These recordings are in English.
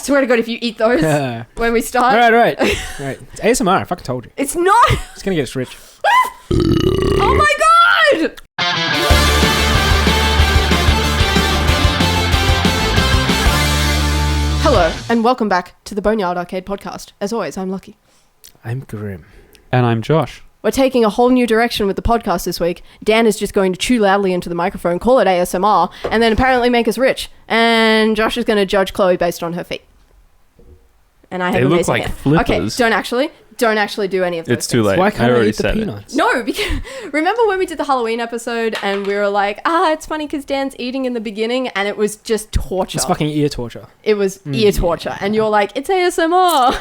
swear to God, if you eat those when we start. Right. It's ASMR. I fucking told you. It's not. It's going to get us rich. Oh my God. Hello, and welcome back to the Boneyard Arcade Podcast. As always, I'm Lucky. I'm Grim. And I'm Josh. We're taking a whole new direction with the podcast this week. Dan is just going to chew loudly into the microphone, call it ASMR, and then apparently make us rich. And Josh is going to judge Chloe based on her feet. And I have They look amazing like hair. flippers. Okay, don't actually do any of those It's too things. late. Why I can't I already eat the said peanuts? No, because remember when we did the Halloween episode and we were like, it's funny because Dan's eating in the beginning and it was just torture. It's fucking ear torture. It was ear torture. And you're like, it's ASMR.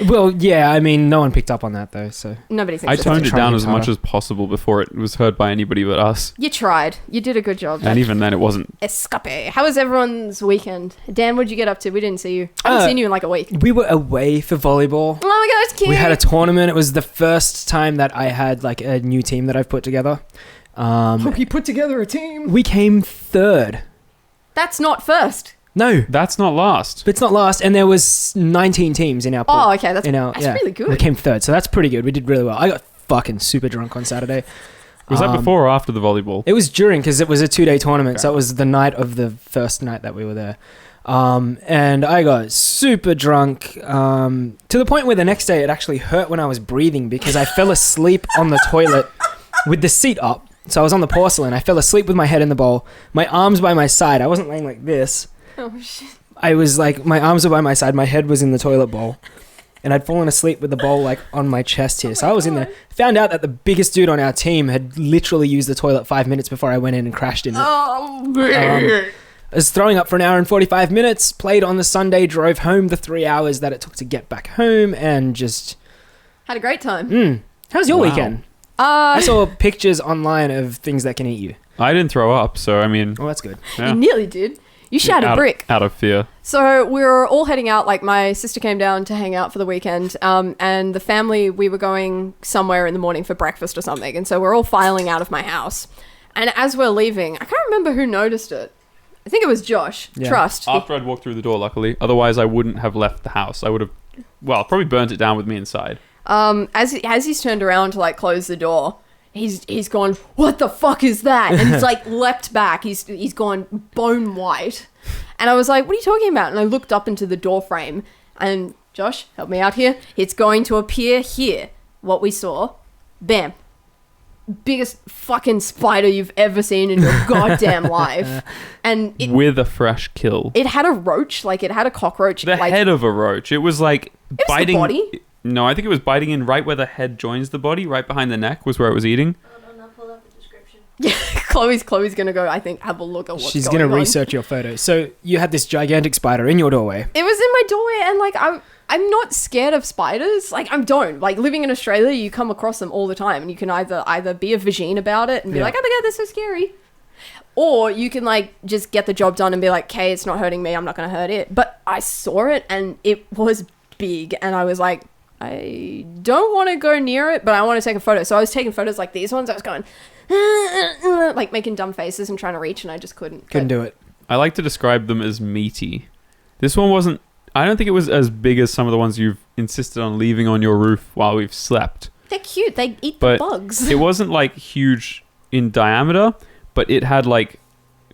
Well, yeah, I mean, no one picked up on that though, so. Nobody thinks I it's toned it down as harder. much as possible before it was heard by anybody but us. You tried. You did a good job. And even then it wasn't. Escape. How was everyone's weekend? Dan, what'd you get up to? We didn't see you. I haven't seen you in like a week. We were away for volleyball. Oh my God, it's cute. We had a tournament. It was the first time that I had like a new team that I've put together. You put together a team. We came third. That's not first. No, That's not last. but it's not last. And there was 19 teams in our pool. Oh, okay. That's That's really good. We came third, so that's pretty good. We did really well. I got fucking super drunk on Saturday. Was that before or after the volleyball? It was during, because it was a 2-day tournament. Okay. So it was the night of the first night that we were there. And I got super drunk to the point where the next day it actually hurt when I was breathing because I fell asleep on the toilet with the seat up. So I was on the porcelain. I fell asleep with my head in the bowl, my arms by my side. I wasn't laying like this. Oh, shit. I was like, my arms were by my side, my head was in the toilet bowl. And I'd fallen asleep with the bowl like on my chest here. So I was in there. Found out that the biggest dude on our team had literally used the toilet 5 minutes before I went in and crashed in it. I was throwing up for an hour and 45 minutes, played on the Sunday, drove home the 3 hours that it took to get back home, and just... Had a great time. How's your Wow. weekend? I saw pictures online of things that can eat you. I didn't throw up, so I mean... Oh, that's good. Yeah. You nearly did. You shattered a brick. Out of fear. So we were all heading out, like my sister came down to hang out for the weekend, and the family, we were going somewhere in the morning for breakfast or something, and so we're all filing out of my house. And as we're leaving, I can't remember who noticed it. I think it was Josh. Yeah. Trust. After I'd walked through the door, luckily. Otherwise, I wouldn't have left the house. I would have, probably burnt it down with me inside. As he's turned around to like close the door, he's gone, what the fuck is that? And he's like leapt back. He's gone bone white. And I was like, what are you talking about? And I looked up into the door frame and Josh, help me out here. It's going to appear here. What we saw, bam. Biggest fucking spider you've ever seen in your goddamn life. And With a fresh kill. it had a roach, like it had a cockroach. The like, head of a roach. It was like was biting... the body? No, I think it was biting in right where the head joins the body, right behind the neck was where it was eating. Pull up the description. Yeah, Chloe's gonna go, I think, have a look at what's She's going going to on. research your photo. So you had this gigantic spider in your doorway. It was in my doorway, and like I'm not scared of spiders. Like I don't. Like living in Australia, you come across them all the time, and you can either be a vagine about it and be Yeah. like, oh my God, they're so scary, or you can like just get the job done and be like, okay, it's not hurting me, I'm not gonna hurt it. But I saw it, and it was big, and I was like, I don't want to go near it, but I want to take a photo. So I was taking photos like these ones. I was going like making dumb faces and trying to reach, and I just couldn't. Couldn't do it. I like to describe them as meaty. This one wasn't... I don't think it was as big as some of the ones you've insisted on leaving on your roof while we've slept. They're cute. They eat But the bugs. It wasn't like huge in diameter, but it had like...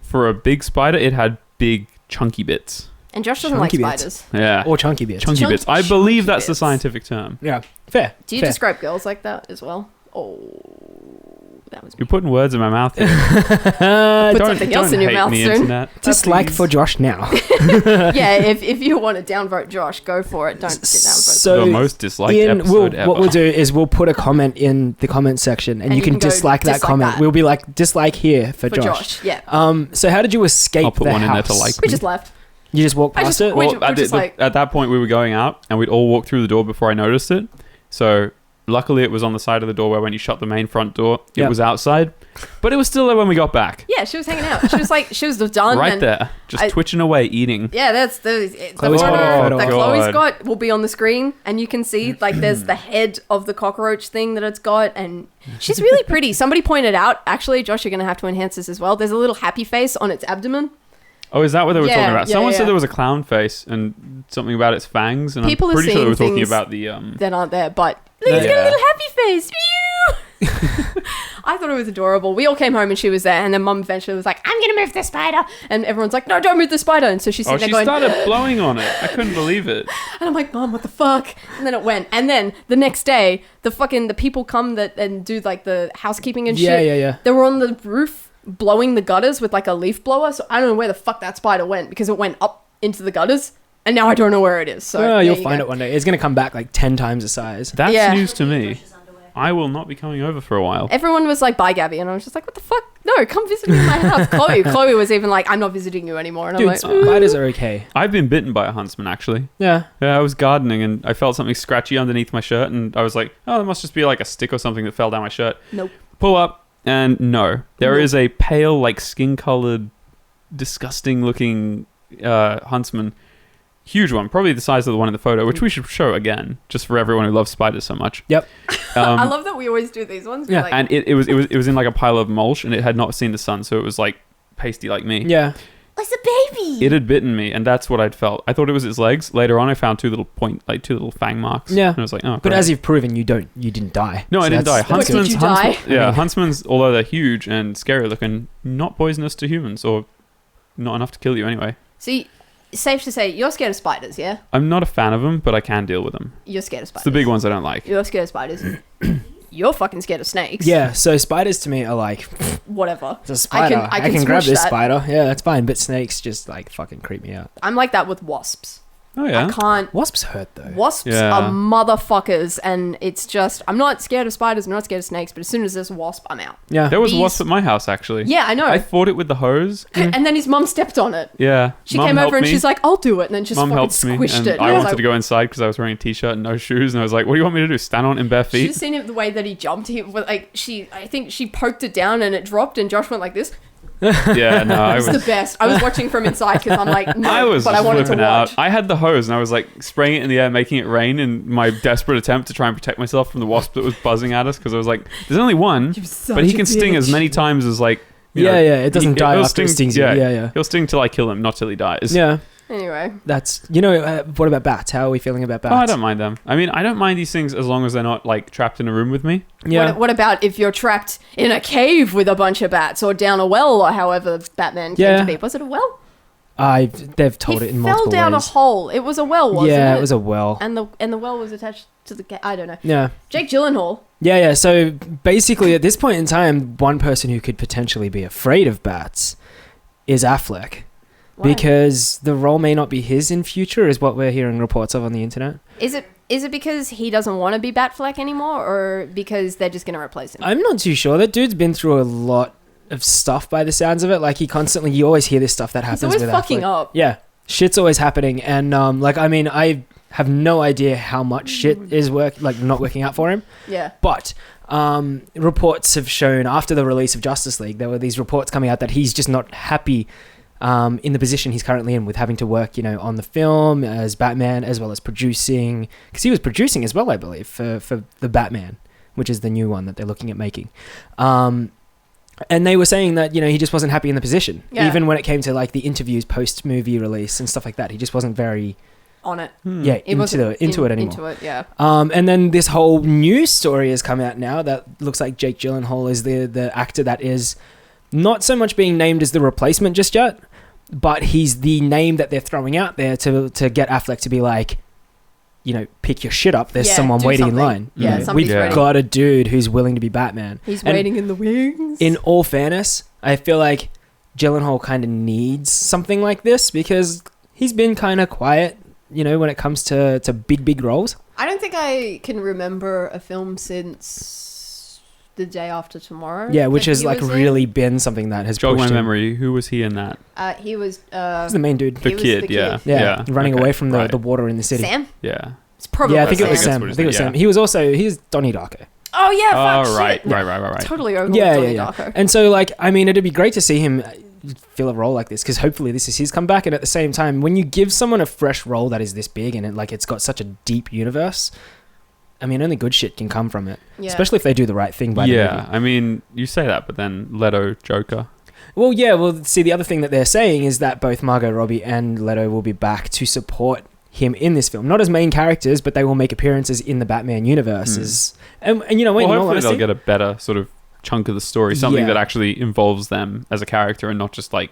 For a big spider, it had big chunky bits. And Josh doesn't like Chunky bits. spiders. Yeah. Or chunky bits. Chunky bits. I chunky believe that's the bits. scientific term. Yeah, fair. Do you fair. describe girls like that as well? Oh, that was me. You're putting words in my mouth here. Put something else in your hate mouth me, soon. internet. Dislike for Josh now. Yeah, if you want to downvote Josh, go for it. Don't get downvote. So The most disliked Ian, episode ever. what we'll do is we'll put a comment in the comment section, and you can go dislike that comment. that. We'll be like, dislike here for For Josh. Josh, yeah. So how did you escape I'll put the one in there to house? like We just left. You just walked I past just- it? we- Well, we're just like- at that point, we were going out, and we'd all walk through the door before I noticed it. So luckily, it was on the side of the door where when you shut the main front door, it Yep. was outside. But it was still there when we got back. Yeah, she was hanging out. She was like, she was done. Right and there. Just twitching away, eating. Yeah, that's the Chloe's got a photo photo that of it. Chloe's God. got will be on the screen, and you can see like there's the head of the cockroach thing that it's got, and she's really pretty. Somebody pointed out, actually, Josh, you're gonna have to enhance this as well. There's a little happy face on its abdomen. Oh, is that what they were Yeah, talking about? yeah, Someone yeah. said there was a clown face, and something about its fangs, and People are I'm pretty sure they were seeing talking things about the that aren't there, but he's got a Yeah. little happy face. I thought it was adorable. We all came home and she was there, and then Mum eventually was like, "I'm gonna move the spider," and everyone's like, "No, don't move the spider." And so she's sitting she there going, started blowing on it. I couldn't believe it. and I'm like, "Mom, what the fuck?" And then it went, and then the next day, the people come and do like the housekeeping and Yeah, shit. yeah. They were on the roof blowing the gutters with like a leaf blower. So I don't know where the fuck that spider went because it went up into the gutters, and now I don't know where it is. So Well, there you'll you find go. it one day. It's gonna come back like 10 times the size. That's Yeah. news to me. Brush his underwear. I will not be coming over for a while. Everyone was like, "Bye, Gabby," and I was just like, "What the fuck? No, come visit me in my house." Chloe was even like, "I'm not visiting you anymore," and Dude, I'm like, spiders are okay. I've been bitten by a huntsman, actually. Yeah. Yeah, I was gardening and I felt something scratchy underneath my shirt, and I was like, "Oh, there must just be like a stick or something that fell down my shirt." "Nope." Pull up, and no, there Nope. is a pale, like skin-colored, disgusting-looking huntsman. Huge one, probably the size of the one in the photo, which we should show again, just for everyone who loves spiders so much. Yep. I love that we always do these ones. Yeah, Like, And it was in like a pile of mulch, and it had not seen the sun, so it was like pasty like me. Yeah. it's a baby. It had bitten me, and that's what I'd felt. I thought it was its legs. Later on, I found two little fang marks. Yeah. And I was like, oh, But great. as you've proven, you didn't die. No, I didn't die. What, did you die? Yeah, huntsmans, although they're huge and scary looking, not poisonous to humans, or not enough to kill you anyway. See, safe to say, you're scared of spiders, yeah? I'm not a fan of them, but I can deal with them. You're scared of It's spiders. the big ones I don't like. You're scared of spiders. You're fucking scared of snakes. Yeah, so spiders to me are like, Whatever. it's a spider. I can grab smush this that. spider. Yeah, that's fine. But snakes just like fucking creep me out. I'm like that with wasps. Oh, yeah. I can't. Wasps hurt though. Wasps Yeah. are motherfuckers, and it's just, I'm not scared of spiders, I'm not scared of snakes, but as soon as there's a wasp, I'm out. Yeah. There was a Bees. wasp at my house, actually. Yeah, I know. I fought it with the hose. And then his mum stepped on it. Yeah. She Mum came over helped and me. she's like, "I'll do it," and then just Mum fucking helped me, squished and it. I was wanted like, to go inside because I was wearing a t-shirt and no shoes, and I was like, "What do you want me to do? Stand on in bare Should feet?" have seen it the way that he jumped. I think she poked it down and it dropped, and Josh went like this. Yeah, no, I It was was. the best. I was watching from inside because I'm like, no, I was but I just wanted to flipping watch. out. I had the hose and I was like spraying it in the air, making it rain in my desperate attempt to try and protect myself from the wasp that was buzzing at us, because I was like, "There's only one, You're such but he a can sting as bitch. many times as like." you Yeah, know, yeah. It doesn't die he'll after it stings you. Yeah, Yeah. He'll sting till I kill him, not till he dies. Yeah. Anyway, That's what about bats? How are we feeling about bats? Oh, I don't mind them. I mean, I don't mind these things as long as they're not like trapped in a room with me. Yeah. what about if you're trapped in a cave with a bunch of bats, or down a well, or however Batman came Yeah. to be? Was it a well? They've told He it in fell multiple down ways. a hole. It was a well, wasn't it? Yeah, it was a well. And the well was attached to the cave. I don't know. Yeah. Jake Gyllenhaal. Yeah. So basically, at this point in time, one person who could potentially be afraid of bats is Affleck. Why? Because the role may not be his in future, is what we're hearing reports of on the internet. Is it because he doesn't want to be Batfleck anymore, or because they're just going to replace him? I'm not too sure. That dude's been through a lot of stuff by the sounds of it. Like you always hear this stuff that happens He's always with fucking Affleck. up. Yeah, shit's always happening, and I have no idea how much shit is not working out for him. Yeah. But reports have shown after the release of Justice League, there were these reports coming out that he's just not happy in the position he's currently in, with having to work, on the film as Batman, as well as producing, because he was producing as well, I believe, for the Batman, which is the new one that they're looking at making. And they were saying that, he just wasn't happy in the position. Yeah. Even when it came to like the interviews post-movie release and stuff like that, he just wasn't very On it. into it anymore. Into it, yeah. And then this whole news story has come out now that looks like Jake Gyllenhaal is the actor that is not so much being named as the replacement just yet, but he's the name that they're throwing out there to get Affleck to be like, pick your shit up. There's Yeah, someone do waiting something. in line. Yeah, somebody's We've ready. got a dude who's willing to be Batman. He's And waiting in the wings. in all fairness, I feel like Gyllenhaal kind of needs something like this because he's been kind of quiet, when it comes to big roles. I don't think I can remember a film since The Day After Tomorrow. Yeah, which that has he like was in. really been something that has Jog my pushed him. memory. Who was he in that? He was He's the main dude. The He was kid, the yeah. kid. Yeah, running Okay, away from right. the water in the city. Sam. Yeah. It's probably Yeah, I think it was Sam. Sam. what I his think it was name- Sam. yeah. He's Donnie Darko. Oh yeah, fuck Oh, right, shit. right. Totally over Yeah, Donnie yeah. Darko. And so, it'd be great to see him fill a role like this because hopefully this is his comeback. And at the same time, when you give someone a fresh role that is this big and it's got such a deep universe, only good shit can come from it. Yeah. Especially if they do the right thing by the movie. I mean, you say that, but then Leto Joker. Well, yeah. Well, see, the other thing that they're saying is that both Margot Robbie and Leto will be back to support him in this film, not as main characters, but they will make appearances in the Batman universe. And you know, Well, in all hopefully honesty, they'll get a better sort of chunk of the story, something Yeah. that actually involves them as a character and not just like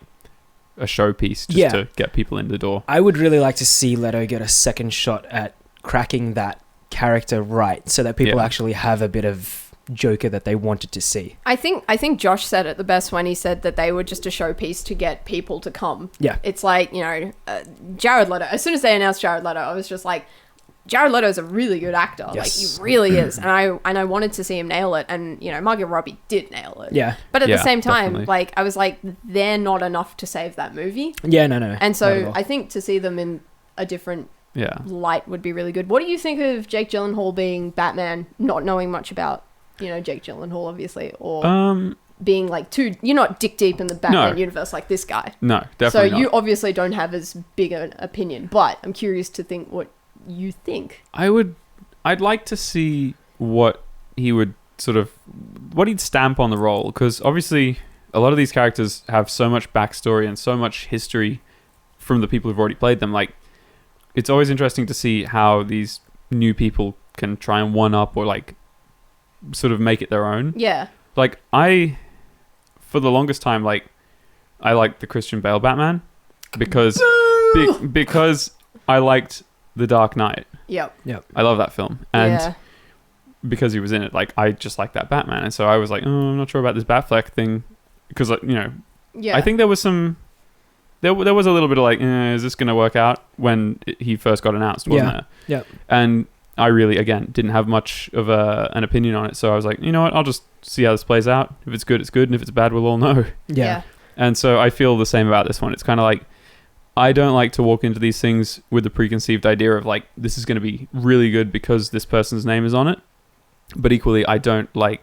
a showpiece just Yeah. to get people in the door. I would really like to see Leto get a second shot at cracking that character right, so that people Yeah. actually have a bit of Joker that they wanted to see. I think Josh said it the best when he said that they were just a showpiece to get people to come. Yeah. It's like, you know, Jared Leto. As soon as they announced Jared Leto, I was just like, Jared Leto is a really good actor. Yes. Like, he really is. And I wanted to see him nail it. And, you know, Margot Robbie did nail it. Yeah. But at Yeah, the same time, definitely. like, I was like, they're not enough to save that movie. No. And not at so all. I think to see them in a different Yeah. light would be really good. What do you think of Jake Gyllenhaal being Batman, not knowing much about, you know, Jake Gyllenhaal, obviously, or being like you're not dick deep in the Batman universe like this guy. No, definitely So you not. obviously don't have as big an opinion, but I'm curious to think what you think. I'd like to see what he would what he'd stamp on the role, because obviously a lot of these characters have so much backstory and so much history from the people who've already played them. Like, it's always interesting to see how these new people can try and one up or like sort of make it their own. Yeah. Like, for the longest time, like, I liked the Christian Bale Batman because because I liked The Dark Knight. Yep. I love that film, and Yeah. because he was in it, like, I just like that Batman, and so I was like, I'm not sure about this Batfleck thing, because, like, you know, Yeah. I think there was there was a little bit of like, is this going to work out when he first got announced, wasn't there? Yep. And I really, again, didn't have much of an opinion on it, so I was like, you know what, I'll just see how this plays out. If it's good, it's good, and if it's bad, we'll all know. Yeah. And so I feel the same about this one. It's kind of like, I don't like to walk into these things with the preconceived idea of like, this is going to be really good because this person's name is on it. But equally, I don't want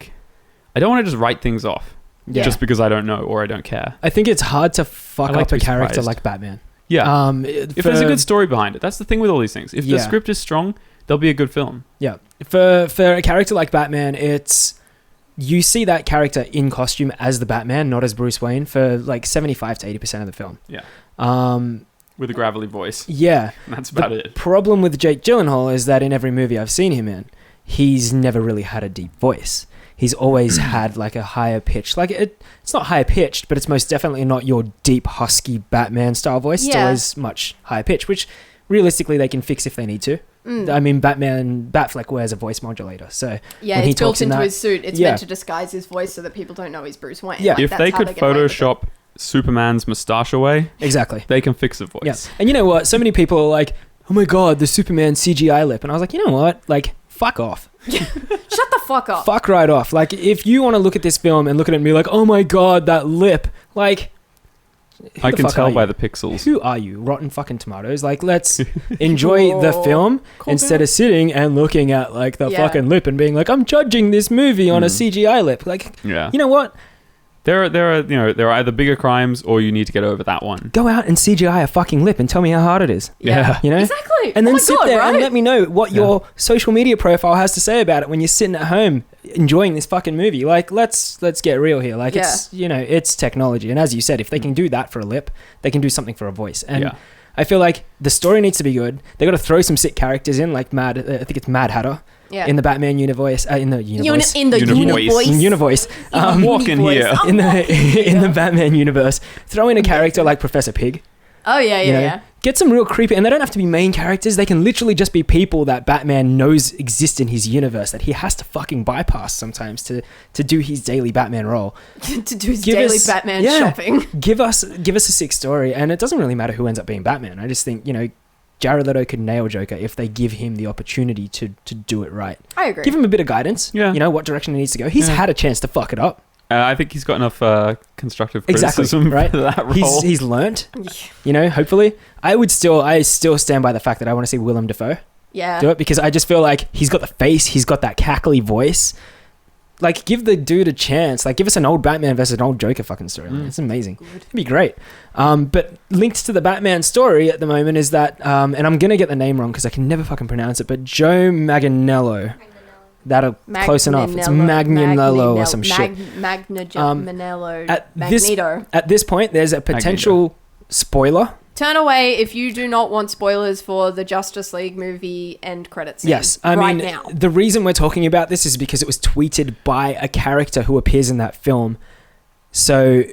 to just write things off Yeah. just because I don't know or I don't care. I think it's hard to fuck I like up to a be character surprised. like Batman. Yeah. If there's a for- good story behind it, that's the thing with all these things. If the Yeah. script is strong, there'll be a good film. Yeah. For a character like Batman, it's you see that character in costume as the Batman, not as Bruce Wayne, for like 75 to 80% of the film. Yeah. Um, With a gravelly voice. yeah. That's about the it. problem with Jake Gyllenhaal is that in every movie I've seen him in, he's never really had a deep voice. He's always had like a higher pitch. Like it's not higher pitched, but it's most definitely not your deep husky Batman style voice. It's Yeah. always much higher pitch, which realistically they can fix if they need to. I mean, Batfleck wears a voice modulator, so Yeah, when he it's built talks in into that- his suit. It's Yeah. meant to disguise his voice so that people don't know he's Bruce Wayne. Yeah. Like, If that's they how could get away with it. Photoshop Superman's moustache away, exactly. they can fix a voice. Yeah, and you know what? So many people are like, "Oh my god, the Superman CGI lip," and I was like, you know what? Like, fuck off. Shut the fuck up. Fuck right off. Like, if you want to look at this film and look at it and be like, "Oh my god, that lip," like, who I the can fuck tell are by you? the pixels. Who are you? Rotten fucking tomatoes. Like, let's enjoy the Whoa. film Calm instead down. of sitting and looking at like the Yeah. fucking lip and being like, "I'm judging this movie on a CGI lip." Like, Yeah. you know what? There are either bigger crimes or you need to get over that one. Go out and CGI a fucking lip and tell me how hard it is. Yeah. You know? Exactly. And then oh my sit God, there right? and let me know what your social media profile has to say about it when you're sitting at home enjoying this fucking movie. Like, let's get real here. Like, it's, you know, it's technology. And as you said, if they can do that for a lip, they can do something for a voice. And Yeah. I feel like the story needs to be good. They got to throw some sick characters in, like I think it's Mad Hatter Yeah. in the Batman universe. In the universe. In the Univoice. univoice. Univoice. Walk in Univoice. here. I'm In walking the here. in the Batman universe, throw in a character like Professor Pig. Oh yeah, You know, yeah. get some real creepy, and they don't have to be main characters. They can literally just be people that Batman knows exist in his universe that he has to fucking bypass sometimes to do his daily Batman role. to do his Give daily us- Batman yeah. shopping. Give us a sick story, and it doesn't really matter who ends up being Batman. I just think, you know, Jared Leto could nail Joker if they give him the opportunity to do it right. I agree. Give him a bit of guidance. Yeah. You know what direction he needs to go. He's Yeah. had a chance to fuck it up. I think he's got enough constructive Exactly, criticism right? for that role. He's learnt. You know, hopefully. I still stand by the fact that I want to see Willem Dafoe Yeah. do it, because I just feel like he's got the face, he's got that cackly voice. Like, give the dude a chance. Like, give us an old Batman versus an old Joker fucking storyline. It's amazing. It'd be great. But linked to the Batman story at the moment is that, and I'm gonna get the name wrong because I can never fucking pronounce it, but Joe Manganiello. That'll close enough. It's Magnanello or some shit. Manello. At Magneto. this point, there's a potential spoiler Turn away if you do not want spoilers for the Justice League movie end credits. Yes, I right mean, now. the reason we're talking about this is because it was tweeted by a character who appears in that film. So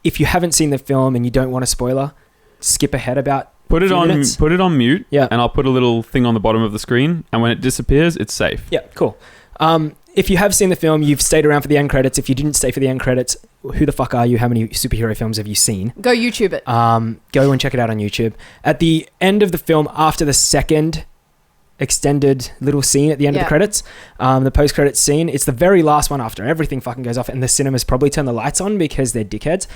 if you haven't seen the film and you don't want a spoiler, skip ahead about Put it few on minutes. put it on mute, Yeah. and I'll put a little thing on the bottom of the screen, and when it disappears, it's safe. Yeah, cool. If you have seen the film, you've stayed around for the end credits. If you didn't stay for the end credits, who the fuck are you? How many superhero films have you seen? Go YouTube it. Go and check it out on YouTube. At the end of the film, after the second extended little scene at the end of the credits, the post-credits scene, it's the very last one after everything fucking goes off and the cinemas probably turn the lights on because they're dickheads.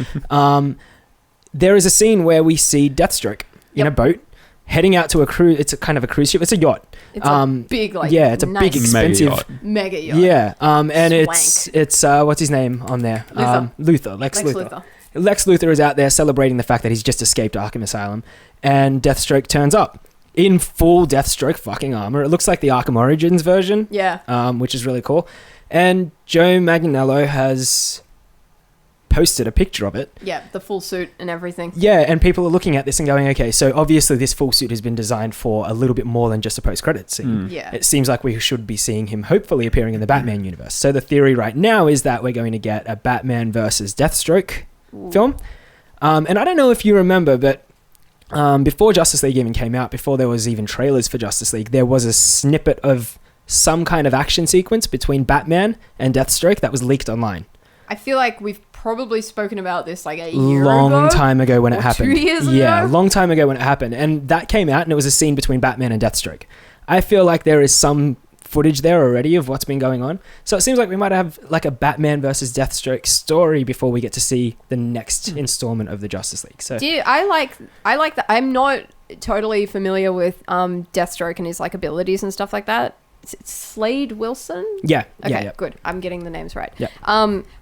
There is a scene where we see Deathstroke in a boat heading out to a cruise. It's a kind of a cruise ship. It's a yacht. It's a big, like, yeah, it's a nice big, expensive mega yacht. Yeah, and Swank. it's what's his name on there? Lex Luthor. Lex Luthor is out there celebrating the fact that he's just escaped Arkham Asylum, and Deathstroke turns up in full Deathstroke fucking armor. It looks like the Arkham Origins version. Yeah. Which is really cool. And Joe Manganiello has posted a picture of it. Yeah, the full suit and everything. Yeah, and people are looking at this and going, okay, so obviously this full suit has been designed for a little bit more than just a post-credit scene. Yeah. It seems like we should be seeing him hopefully appearing in the Batman universe. So the theory right now is that we're going to get a Batman versus Deathstroke film. And I don't know if you remember, but before Justice League even came out, before there was even trailers for Justice League, there was a snippet of some kind of action sequence between Batman and Deathstroke that was leaked online. I feel like we've probably spoken about this like a year long ago. time ago when it happened. 2 years Yeah, ago? long time ago when it happened. And that came out and it was a scene between Batman and Deathstroke. I feel like there is some footage there already of what's been going on. So it seems like we might have like a Batman versus Deathstroke story before we get to see the next installment of the Justice League. So I like that. I'm not totally familiar with Deathstroke and his like abilities and stuff like that. It's Slade Wilson? yeah, Okay, yeah. good. I'm getting the names right. Yeah.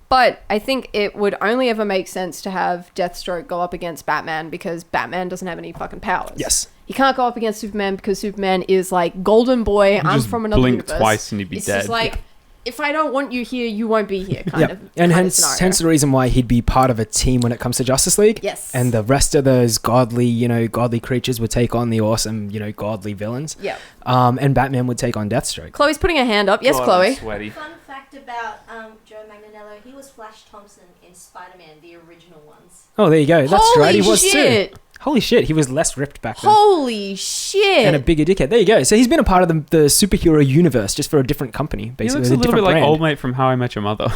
But I think it would only ever make sense to have Deathstroke go up against Batman because Batman doesn't have any fucking powers. Yes. He can't go up against Superman because Superman is like golden boy. I'm just from another blink universe. twice and you'd be it's dead. Just like, if I don't want you here, you won't be here. Kind of. And kind of hence scenario. the reason why he'd be part of a team when it comes to Justice League. Yes. And the rest of those godly creatures would take on the awesome, godly villains. Yeah. And Batman would take on Deathstroke. Chloe's putting her hand up. Yes, God, Chloe. I'm sweaty. Fun fact about Joe Manganiello, he was Flash Thompson in Spider-Man, the original ones. Oh, there you go. That's Holy right. He was shit. too. Holy shit. He was less ripped back then. Holy shit. And a bigger dickhead. There you go. So he's been a part of the superhero universe just for a different company, He basically. looks a little different bit like brand. Old Mate from How I Met Your Mother.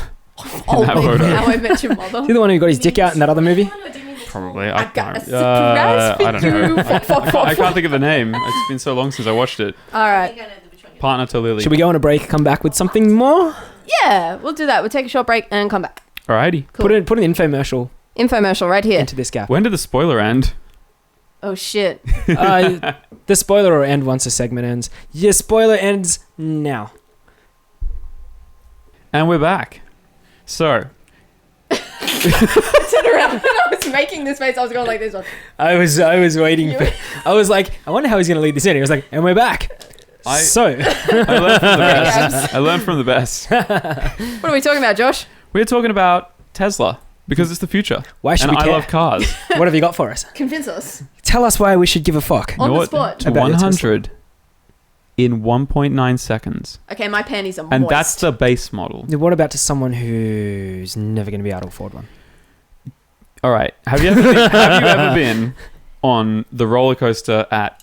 Old that Mate photo. from How I Met Your Mother. He's the one who got his dick out in that other movie? Probably. I got a can't, surprise for I don't you. know. Fuck. I can't think of the name. It's been so long since I watched it. All I think right. I know which one you're Partner to Lily. Should we go on a break, come back with something more? Yeah, we'll do that. We'll take a short break and come back. Alrighty. Cool. Put an infomercial Infomercial right here. into this gap. When did the spoiler end? Oh shit. The spoiler will end once the segment ends. Your spoiler ends now. And we're back. So, I turned around and I was making this face. I was going like this one. I was waiting. I was like, I wonder how he's going to lead this in. He was like, and we're back. I So, learned from the best. I learned from the best. What are we talking about, Josh? We're talking about Tesla because it's the future. why should And we I care? love cars. What have you got for us? Convince us. Tell us why we should give a fuck. On You know the what? spot. To About your 100 in 1.9 seconds. Okay, my panties are moist. And that's the base model. What about to someone who's never going to be able to afford one? All right. Have you ever been on the roller coaster at,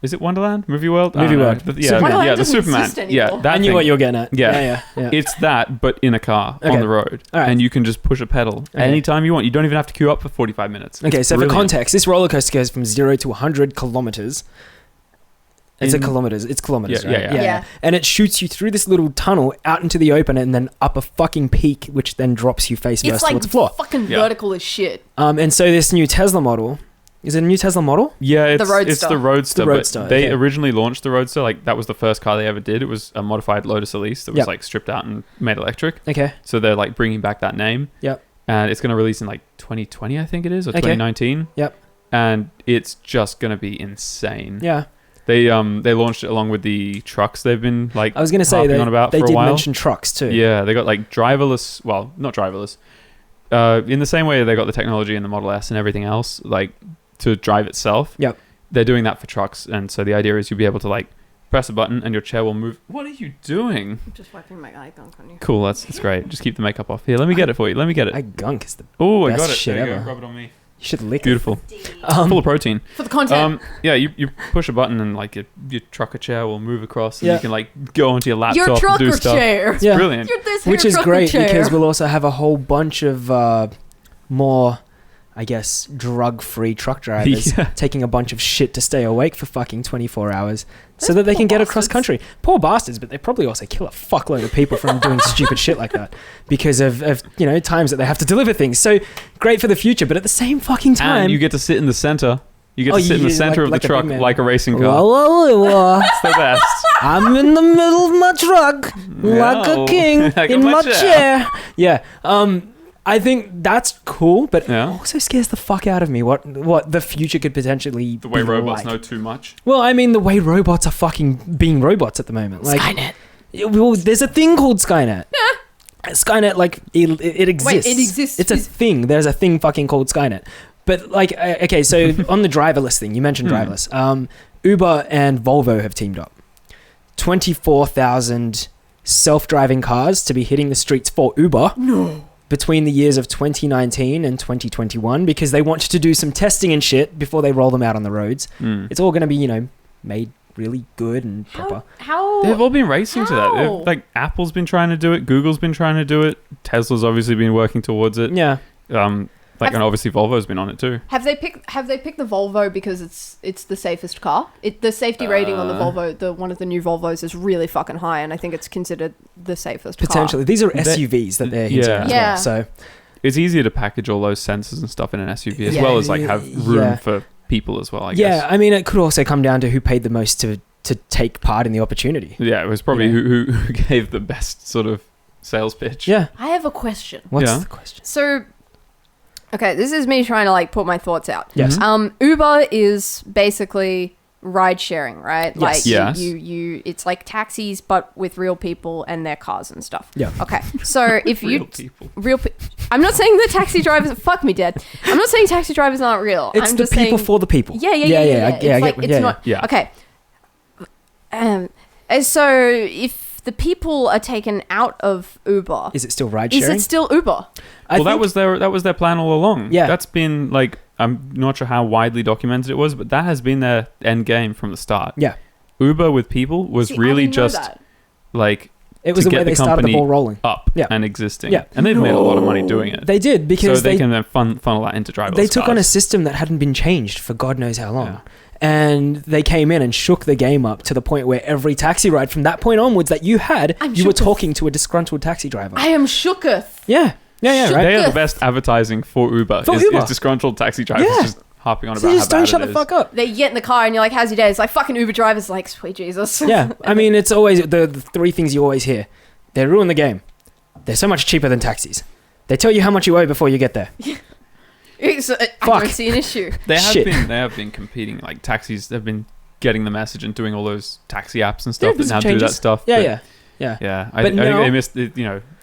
is it Wonderland? Movie World? I Movie don't know. World. Yeah, Wonderland yeah, the doesn't Superman. exist Yeah, anymore. that I knew thing. what you were getting at. Yeah. Yeah. It's that, but in a car Okay. on the road. All right. And you can just push a pedal Okay. anytime you want. You don't even have to queue up for 45 minutes. Okay, It's so brilliant. for context, this roller coaster goes from 0 to 100 kilometers. It's kilometers. It's kilometers, Yeah, right? yeah. Yeah. And it shoots you through this little tunnel out into the open and then up a fucking peak, which then drops you face It's first like towards the floor. fucking Yeah. vertical as shit. And so this new Tesla model, is it a new Tesla model? Yeah, it's The Roadster. it's the Roadster. The Roadster, But they okay. originally launched the Roadster. Like that was the first car they ever did. It was a modified Lotus Elise that was Yep. like stripped out and made electric. Okay. So they're like bringing back that name. Yep. And it's going to release in like 2020, I think it is, or Okay. 2019. Yep. And it's just going to be insane. Yeah. They launched it along with the trucks they've been like I was going to say harping on about they for a did while. mention trucks too. Yeah, they got like driverless. Well, not driverless. In the same way they got the technology in the Model S and everything else. Like to drive itself. Yep. They're doing that for trucks, and so the idea is you'll be able to like press a button and your chair will move. What are you doing? I'm just wiping my eye gunk on you. Cool, that's great. Just keep the makeup off. Here, let me get it for you. Let me get I it. gunk is the Oh, I best got it. shit There you ever. go. Rub it on me. you should lick Beautiful. D. Full of protein. For the content. Yeah, you push a button and like your trucker chair will move across, and Yeah. you can like go onto your laptop your and do trucker stuff. chair. It's Yeah. brilliant. Which is great because we'll also have a whole bunch of more, I guess, drug-free truck drivers Yeah. taking a bunch of shit to stay awake for fucking 24 hours so Those that they poor can get bastards. across country. Poor bastards, but they probably also kill a fuckload of people from doing stupid shit like that because of times that they have to deliver things. So great for the future, but at the same fucking time... And you get to sit in the center. You get Oh, to sit in the yeah, center like of the a big truck man. like a racing car. Whoa, whoa, whoa. It's the best. I'm in the middle of my truck like a Yeah. king Like in my my chair. chair. Yeah. I think that's cool, but Yeah. it also scares the fuck out of me what the future could potentially The way be robots like. know too much. Well, I mean, the way robots are fucking being robots at the moment. Like, Skynet. Well, there's a thing called Skynet. Skynet, like, it exists. Wait, it exists. It's a thing. There's a thing fucking called Skynet. But, like, okay, so on the driverless thing, you mentioned driverless. Uber and Volvo have teamed up. 24,000 self-driving cars to be hitting the streets for Uber. No. Between the years of 2019 and 2021 because they want to do some testing and shit before they roll them out on the roads. It's all going to be, made really good and proper. How? They've all been racing to that. How? Like Apple's been trying to do it. Google's been trying to do it. Tesla's obviously been working towards it. Yeah. And obviously Volvo's been on it too. Have they picked the Volvo because it's the safest car? The safety rating on the Volvo, one of the new Volvos is really fucking high, and I think it's considered the safest Potentially. car. These are SUVs that they're hinting at as Yeah. well. So, It's easier to package all those sensors and stuff in an SUV as Yeah. well as like have room Yeah. for people as well, I yeah, guess. I mean, it could also come down to who paid the most to take part in the opportunity. Yeah, it was probably Yeah. who gave the best sort of sales pitch. Yeah. I have a question. What's Yeah. the question? So, okay, this is me trying to like put my thoughts out. Yes. Mhm. Uber is basically ride sharing, right? Yes. Like Yes. you it's like taxis but with real people and their cars and stuff. Yeah. Okay. So if Real you people. I'm not saying the taxi drivers fuck me dead. I'm not saying taxi drivers aren't real. It's I'm the just people saying, for the people. Yeah. I It's get like what- it's not Yeah. okay. And so if the people are taken out of Uber, Is it still ride is sharing? it still Uber? Well, that was their plan all along. Yeah. That's been like, I'm not sure how widely documented it was, but that has been their end game from the start. Yeah. Uber with people was See, I really didn't know just that. like It was to the way get they the started the company ball rolling. up Yeah. and existing. Yeah. And they've made a lot of money doing it. They did because so they can then funnel that into driverless they took on a cars. system that hadn't been changed for God knows how long. Yeah. And they came in and shook the game up to the point where every taxi ride from that point onwards that you had, I'm you were shooketh. talking to a disgruntled taxi driver. I am shooketh. Yeah, right. They are the Shooketh. best advertising for Uber. For is, Uber. is disgruntled taxi drivers Yeah. just harping on So about you just how bad don't shut it the is. fuck up. They get in the car and you're like, how's your day? It's like fucking Uber drivers like, sweet Jesus. Yeah, I mean, it's always the three things you always hear. They ruin the game. They're so much cheaper than taxis. They tell you how much you owe before you get there. So, I Fuck. don't see an issue. They Shit. have been competing. Like taxis, they've been getting the message and doing all those taxi apps and stuff there's that now some do that changes. stuff. Yeah, but yeah. Yeah, But I think now- they missed.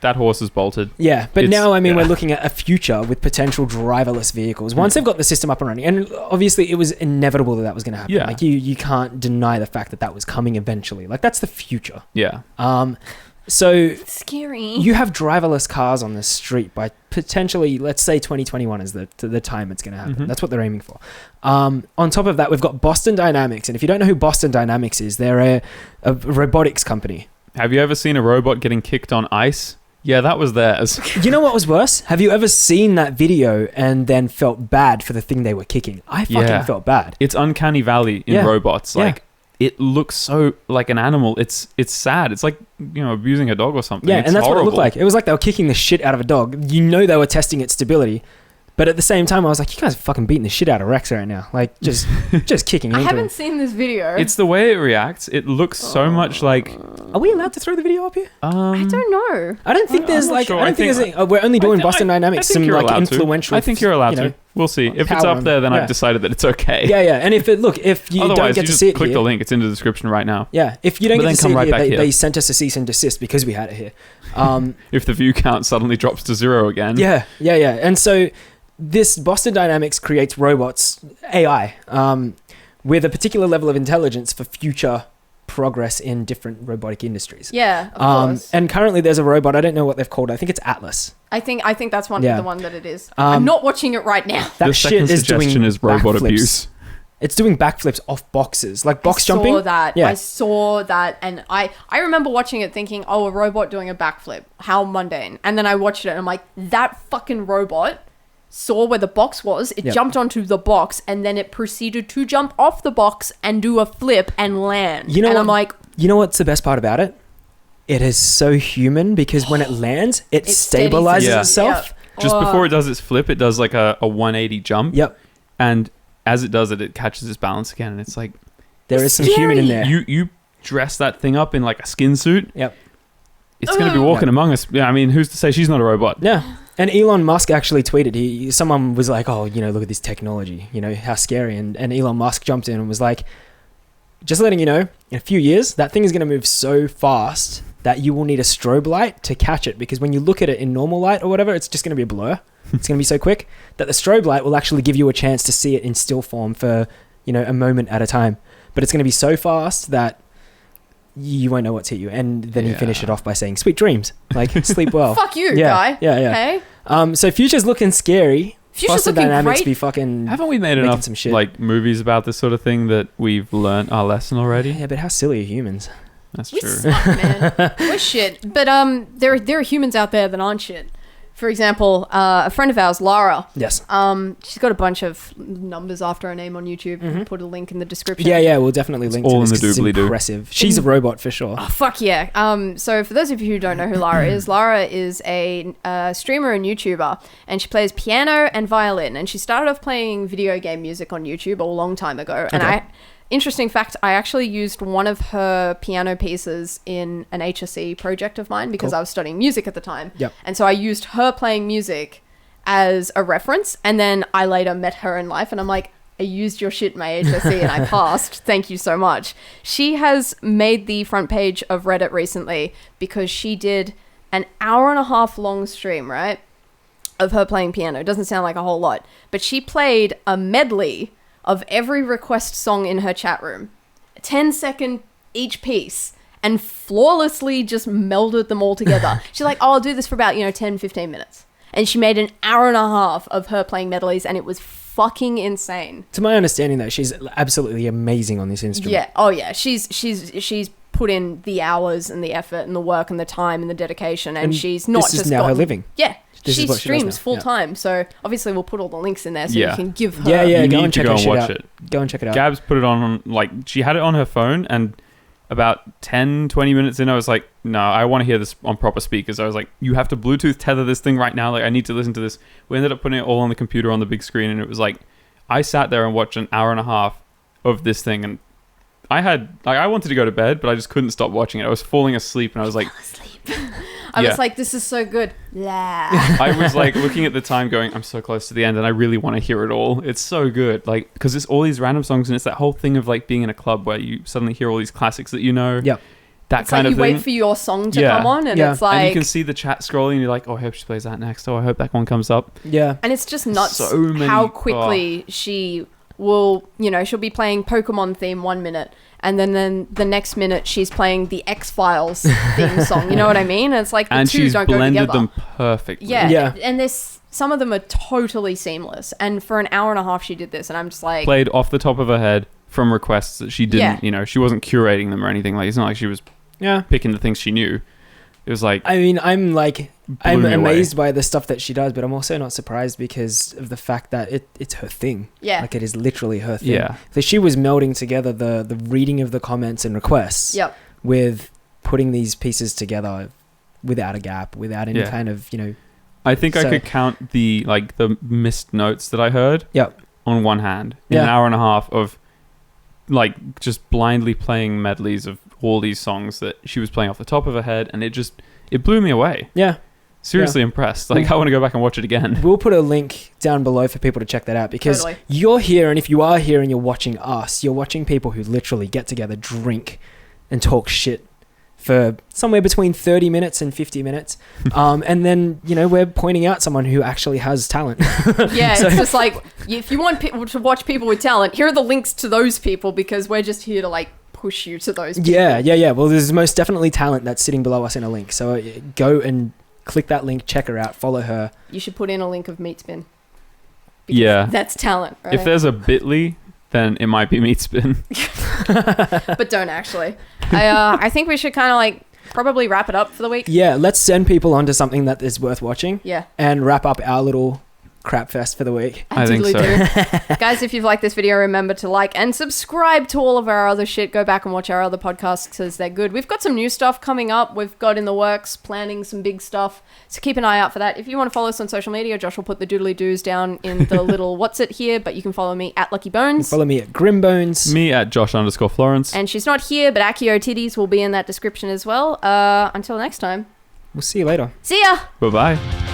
That horse is bolted. Yeah, but It's- now, I mean, yeah. we're looking at a future with potential driverless vehicles. Once they've got the system up and running, and obviously it was inevitable that was going to happen. Yeah. Like, you can't deny the fact that was coming eventually. Like, that's the future. Yeah, So It's scary. you have driverless cars on the street by potentially, let's say 2021 is the time it's going to happen. Mhm. That's what they're aiming for. On top of that, we've got Boston Dynamics. And if you don't know who Boston Dynamics is, they're a robotics company. have you ever seen a robot getting kicked on ice? Yeah, that was theirs. You know what was worse? Have you ever seen that video and then felt bad for the thing they were kicking? I fucking Yeah. felt bad. It's uncanny valley in Yeah. robots. Yeah. Like it looks so like an animal. It's sad. It's like abusing a dog or something. Yeah, it's and that's horrible. what it looked like. It was like they were kicking the shit out of a dog. You know they were testing its stability. But at the same time, I was like, you guys are fucking beating the shit out of Rex right now. Like, just kicking I into him. haven't seen this video. It's the way it reacts. It looks so much like. Are we allowed to throw the video up here? I don't know. I don't think I'm there's not like, sure. I don't I think think- there's we're only doing Boston I Dynamics, think some you're like allowed to. influential. I think you're allowed to. We'll see. If it's power up there, then and- I've decided that it's okay. Yeah, yeah. And if you Otherwise, don't get you to just see it click here, the link. It's in the description right now. yeah, if you don't But get then to come see right it back here, here. they sent us a cease and desist because we had it here. If the view count suddenly drops to 0 again. Yeah. And so this Boston Dynamics creates robots, AI, with a particular level of intelligence for future progress in different robotic industries. Yeah, of course. And currently there's a robot, I don't know what they've called. I think it's Atlas. I think that's Yeah. the one that it is. I'm not watching it right now. That the shit second is doing suggestion is robot backflips. abuse. It's doing backflips off boxes, like box I jumping. saw that. Yeah. I saw that, and I remember watching it thinking, oh, a robot doing a backflip. How mundane. And then I watched it and I'm like, that fucking robot saw where the box was, it Yep. jumped onto the box, and then it proceeded to jump off the box and do a flip and land. You know and what- I'm like, You know what's the best part about it? It is so human because when it lands, it It steadies stabilizes Yeah. itself. Just Oh. before it does its flip, it does like a 180 jump. Yep. And as it does it, it catches its balance again. And it's like, There is some Scary. human in there. you dress that thing up in like a skin suit. Yep. It's going to be Ugh. walking among us. Yeah, I mean, who's to say she's not a robot? Yeah. And Elon Musk actually tweeted, someone was like, oh, look at this technology, how scary. And Elon Musk jumped in and was like, just letting you know, in a few years, that thing is going to move so fast that you will need a strobe light to catch it. Because when you look at it in normal light or whatever, it's just going to be a blur. It's going to be so quick that the strobe light will actually give you a chance to see it in still form for, a moment at a time. But it's going to be so fast that you won't know what's hit you. And then he Yeah. finished it off by saying, sweet dreams. Like, sleep well. fuck you, Yeah, guy. yeah. Hey? So future's looking scary. Future's Boston looking Dynamics great. be fucking... Haven't we made Making enough some shit. like movies about this sort of thing that we've learned our lesson already? Yeah, but how silly are humans? That's We true. suck, man. We're shit. But there are humans out there that aren't shit. For example, a friend of ours, Lara, Yes. she's got a bunch of numbers after her name on YouTube. We'll put a link in the description. Yeah, we'll definitely link all to in this the 'cause it's doobly-doo. impressive. She's a robot for sure. Oh, fuck yeah. So for those of you who don't know who Lara is a streamer and YouTuber, and she plays piano and violin, and she started off playing video game music on YouTube a long time ago. And Okay. interesting fact, I actually used one of her piano pieces in an HSC project of mine because Cool. I was studying music at the time. Yep. And so I used her playing music as a reference, and then I later met her in life, and I'm like, I used your shit in my HSC and I passed. Thank you so much. She has made the front page of Reddit recently because she did an 1.5 hour long stream, right, of her playing piano. It doesn't sound like a whole lot, but she played a medley of every request song in her chat room, 10-second each piece, and flawlessly just melded them all together. She's like, oh, I'll do this for about 10-15 minutes, and she made an 1.5 hour of her playing medleys, and it was fucking insane. To my understanding, though, she's absolutely amazing on this instrument. Yeah. Oh yeah. She's put in the hours and the effort and the work and the time and the dedication, and she's not this just is now her gotten- living. Yeah. This she is what she does streams now, full time, so obviously we'll put all the links in there so Yeah. you can give her. Yeah, You go need and to check go her and shit watch out. it. Go and check it out. Gabs put it on, like, she had it on her phone, and about 10-20 minutes in, I was like, no, I want to hear this on proper speakers. I was like, you have to Bluetooth tether this thing right now. Like, I need to listen to this. We ended up putting it all on the computer on the big screen, and it was like, I sat there and watched an 1.5 hours of this thing, and I wanted to go to bed, but I just couldn't stop watching it. I was falling asleep, and I was like, I Yeah. was like, this is so good. Blah. I was like looking at the time going, I'm so close to the end, and I really want to hear it all. It's so good. Like, because it's all these random songs, and it's that whole thing of like being in a club where you suddenly hear all these classics that you know. Yep. That It's kind like of you thing. wait for your song to Yeah. come on, and Yeah. it's like, and you can see the chat scrolling, and you're like, oh, I hope she plays that next. Oh, I hope that one comes up. Yeah. and it's just nuts So many- how quickly she will, she'll be playing Pokemon theme 1 minute, and then the next minute she's playing the X-Files theme song. You know what I mean? And it's like the And two she's don't go blended together. them perfectly. Yeah, Yeah. and there's some of them are totally seamless. And for an 1.5 hour she did this, and I'm just like, Played off the top of her head from requests that she didn't, Yeah. she wasn't curating them or anything. Like, it's not like she was Yeah. picking the things she knew. It was like, I mean, I'm blew me amazed away. by the stuff that she does, but I'm also not surprised because of the fact that it's her thing. yeah, Like, it is literally her thing. Yeah. So she was melding together the reading of the comments and requests yep, with putting these pieces together without a gap, without any Yeah. kind of, I think I So- could count the missed notes that I heard Yep. on one hand in Yeah. an 1.5 hours of like just blindly playing medleys of all these songs that she was playing off the top of her head, and it blew me away. Yeah. Seriously impressed. Like, I want to go back and watch it again. We'll put a link down below for people to check that out because Totally. you're here, and if you are here and you're watching us, you're watching people who literally get together, drink, and talk shit for somewhere between 30 minutes and 50 minutes. And then, we're pointing out someone who actually has talent. Yeah, So- it's just like, if you want people to watch people with talent, here are the links to those people, because we're just here to like push you to those people. Yeah. Well, there's most definitely talent that's sitting below us in a link. So go and click that link, check her out, follow her. You should put in a link of Meatspin. Yeah. That's talent, right? If there's a bit.ly, then it might be Meatspin. But don't actually. I think we should kind of like probably wrap it up for the week. Yeah, let's send people onto something that is worth watching Yeah. and wrap up our little crap fest for the week. I think so. do. Guys, if you've liked this video, remember to like and subscribe to all of our other shit. Go back and watch our other podcasts because they're good. We've got some new stuff coming up. We've got in the works, planning some big stuff. So keep an eye out for that. If you want to follow us on social media, Josh will put the doodly doos down in the little what's it here, but you can follow me at Lucky Bones. Follow me at Grimbones. Me at Josh_Florence. And she's not here, but Akio Titties will be in that description as well. Until next time. We'll see you later. See ya! Bye-bye.